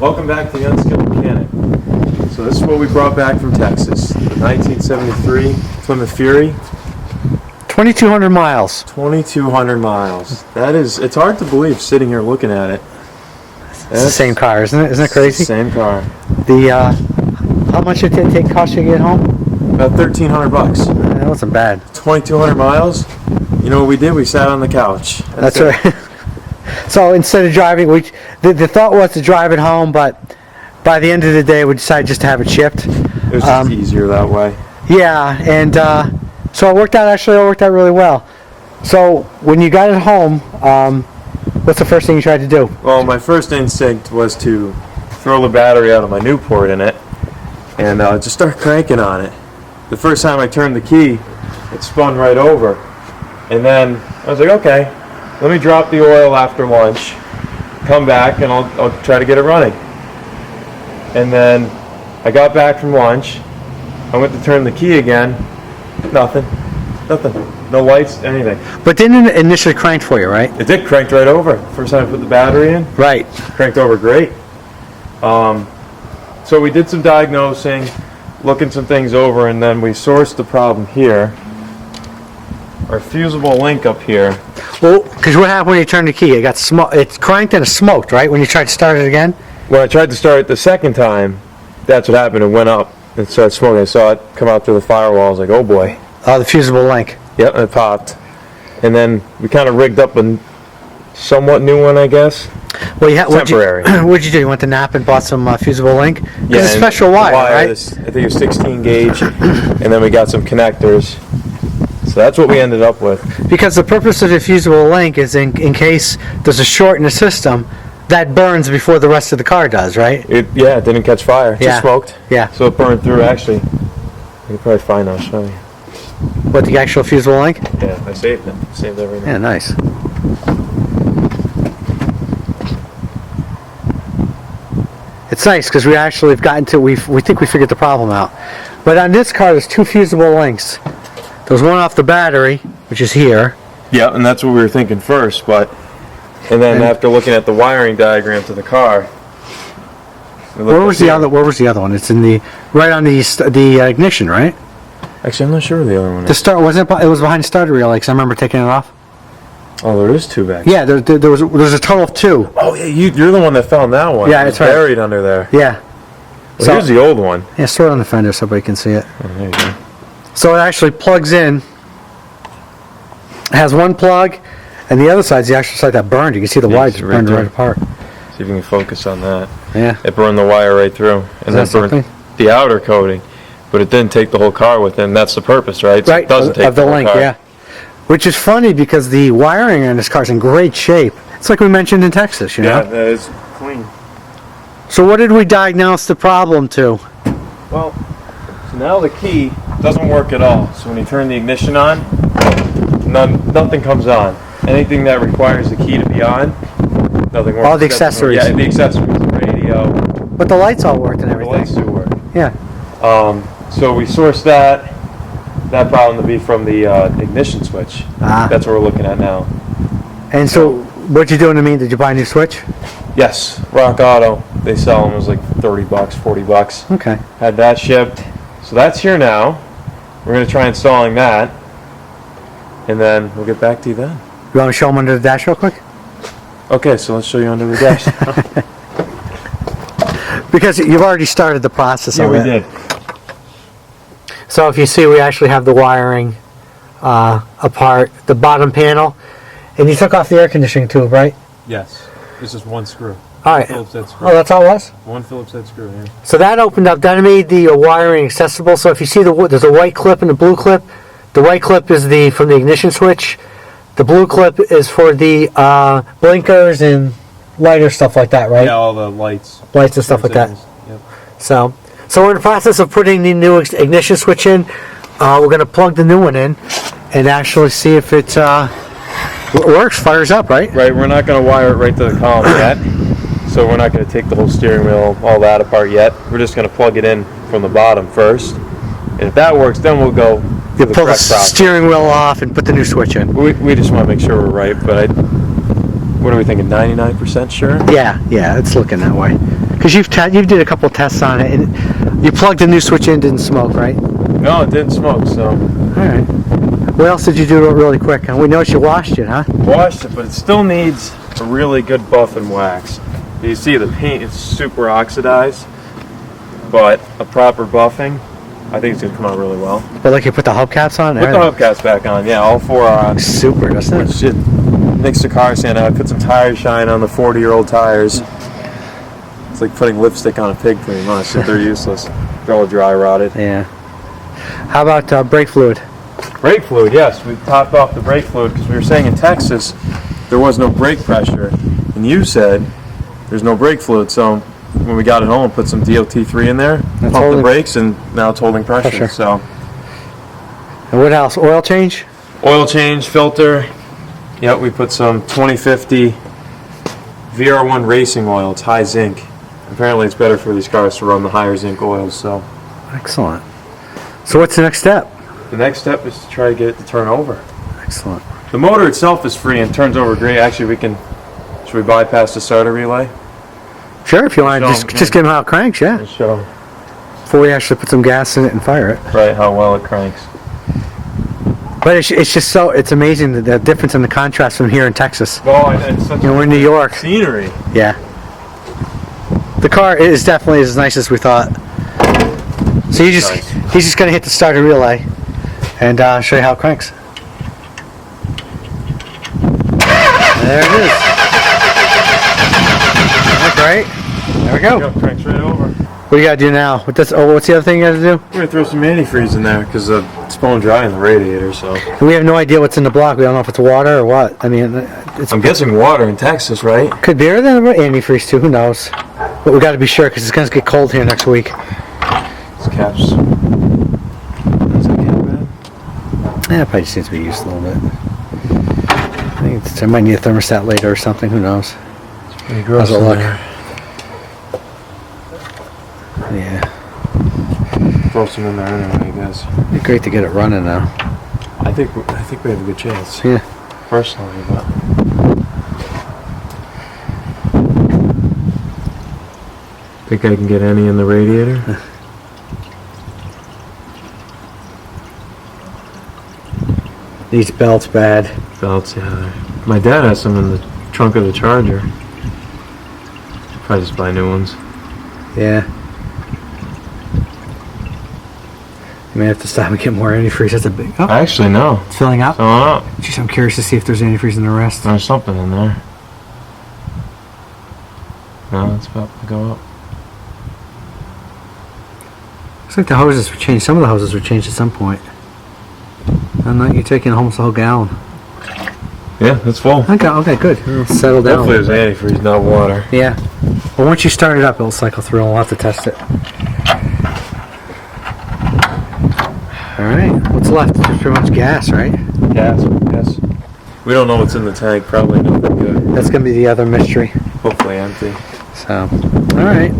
Welcome back to the Unskilled Mechanic. So this is what we brought back from Texas. The 1973 Plymouth Fury. 2,200 miles. 2,200 miles. It's hard to believe sitting here looking at it. It's the same car, isn't it? Isn't it crazy? Same car. How much did it take cost you to get home? About $1,300. That wasn't bad. 2,200 miles. You know what we did? We sat on the couch. That's right. So instead of driving, the thought was to drive it home, but by the end of the day, we decided just to have it shipped. It was just easier that way. Yeah, and so it worked out really well. So when you got it home, what's the first thing you tried to do? Well, my first instinct was to throw the battery out of my Newport in it and just start cranking on it. The first time I turned the key, it spun right over. And then I was like, okay, let me drop the oil after lunch, come back, and I'll try to get it running. And then I got back from lunch, I went to turn the key again, nothing, no lights, anything. But didn't it initially crank for you, right? It did, cranked right over. First time I put the battery in, right, cranked over great. So we did some diagnosing, looking some things over, and then we sourced the problem here. Our fusible link up here. Well, because what happened when you turned the key? It cranked and it smoked, right? When you tried to start it again? When I tried to start it the second time, that's what happened. It went up and started smoking. I saw it come out through the firewall. I was like, oh boy. Oh, the fusible link. Yep, it popped. And then we kind of rigged up a somewhat new one, I guess. Well, temporary. What'd you do? You went to Napa and bought some fusible link? Yeah, it's a special wire, right? I think it was 16 gauge, and then we got some connectors. So that's what we ended up with. Because the purpose of the fusible link is in case there's a short in the system, that burns before the rest of the car does, right? It didn't catch fire. It just smoked. Yeah. So it burned through, actually. You can probably find I'll show you. What, the actual fusible link? Yeah, I saved it. Saved everything. Yeah, nice. It's nice because we actually have gotten to, we think we figured the problem out. But on this car, there's two fusible links. There's one off the battery, which is here. Yeah, and that's what we were thinking first, and then after looking at the wiring diagram to the car, where was the other one? It's in right on the ignition, right? Actually, I'm not sure where the other one is. The start wasn't it? It was behind the starter relay, because I remember taking it off. Oh, there is two back. Yeah, there's a total of two. Oh yeah, you're the one that found that one. Yeah, it's buried under there. Yeah. Well, here's the old one. Yeah, store it on the fender so everybody can see it. Oh, there you go. So it actually plugs in. It has one plug, and the other side's the actual side that burned. You can see the wire just burned right apart. See if you can focus on that. Yeah. It burned the wire right through, and then burned the outer coating, but it didn't take the whole car with it, and that's the purpose, right? So right. It doesn't take the whole link, car. yeah. Which is funny because the wiring on this car is in great shape. It's like we mentioned in Texas, you know? Yeah, that is clean. So what did we diagnose the problem to? Well, so now the key doesn't work at all. So when you turn the ignition on, nothing comes on. Anything that requires the key to be on, nothing works. All the accessories. Yeah, the accessories, the radio. But the lights all worked and The everything. lights do work. Yeah. So we sourced that problem to be from the ignition switch. That's what we're looking at now. And so what'd you do in the mean? Did you buy a new switch? Yes, Rock Auto. They sell them. It was like $30, $40. Okay. Had that shipped. So that's here now. We're going to try installing that. And then we'll get back to you then. You want to show them under the dash real quick? Okay, so let's show you under the dash. Because you've already started the process Yeah, of we it. did. So if you see, we actually have the wiring apart, the bottom panel. And you took off the air conditioning tube, right? Yes. This is one screw. All right. Phillips head screw. Oh, that's all it was? One Phillips head screw, yeah. So that opened up, that made the wiring accessible. So if you see there's a white clip and a blue clip. The white clip is from the ignition switch. The blue clip is for the blinkers and lighter stuff like that, right? Yeah, all the lights. Lights and stuff like that. Yep. So we're in the process of putting the new ignition switch in. We're going to plug the new one in and actually see if it works, fires up, right? Right, we're not going to wire it right to the column yet. So we're not going to take the whole steering wheel, all that apart yet. We're just going to plug it in from the bottom first. And if that works, then we'll go You pull the steering wheel off and put the new switch in. We just want to make sure we're right, but what are we thinking, 99% sure? Yeah, it's looking that way. Because you did a couple tests on it, and you plugged the new switch in, didn't smoke, right? No, it didn't smoke, so. Alright. What else did you do really quick? We noticed you washed it, huh? Washed it, but it still needs a really good buff and wax. You see the paint is super oxidized, but a proper buffing, I think it's going to come out really well. But like you put the hubcaps on? Put the hubcaps back on, yeah, all 4 are on. Super, doesn't it? Which it makes the car stand out. I put some tire shine on the 40-year-old tires. It's like putting lipstick on a pig pretty much. They're useless. They're all dry rotted. Yeah. How about brake fluid? Brake fluid, yes. We topped off the brake fluid because we were saying in Texas there was no brake pressure. And you said there's no brake fluid. So when we got it home, put some DOT3 in there, pumped the brakes, and now it's holding pressure. So. And what else? Oil change? Oil change, filter. Yep, we put some 2050 VR1 racing oil. It's high zinc. Apparently it's better for these cars to run the higher zinc oils. So. Excellent. So what's the next step? The next step is to try to get it to turn over. Excellent. The motor itself is free and turns over great. Actually, should we bypass the starter relay? Sure, if you want to just get them how it cranks, yeah. Let's show Before we actually put some gas in it and fire it. right how well it cranks. But it's just it's amazing the difference in the contrast from here in Texas. Well, it's such we're in New York. Scenery. Yeah. The car is definitely as nice as we thought. So he's just going to hit the starter relay and show you how it cranks. There it is. That's great. There we go. Cranks right over. What do you got to do now? What's the other thing you got to do? We're going to throw some antifreeze in there because it's bone dry in the radiator. So. And we have no idea what's in the block. We don't know if it's water or what. I mean, I'm guessing water in Texas, right? Could be, or then antifreeze too. Who knows? But we got to be sure because it's going to get cold here next week. These caps. Is that cap bad? Yeah, it probably just needs to be used a little bit. I think I might need a thermostat later or something. Who knows? It's pretty gross. How's it look? There. Yeah. Throw some in there anyway, I guess. It'd be great to get it running now. I think we have a good chance. Yeah. Personally, but. Think I can get any in the radiator? These belts bad. Belts, yeah. My dad has some in the trunk of the Charger. Probably just buy new ones. Yeah. You may have to stop and get more antifreeze. That's a big. Oh, Actually, no. it's filling up. Filling up. Jeez, I'm curious to see if there's antifreeze in the rest. There's something in there. No, it's about to go up. Looks like the hoses were changed. Some of the hoses were changed at some point. And now you're taking almost a whole gallon. Yeah, it's full. Okay, good. It'll settle down. Hopefully there's antifreeze, not water. Yeah. Well, once you start it up, it'll cycle through and we'll have to test it. Alright. What's left? Just pretty much gas, right? Gas. We don't know what's in the tank. Probably nothing good. That's going to be the other mystery. Hopefully empty. So, alright.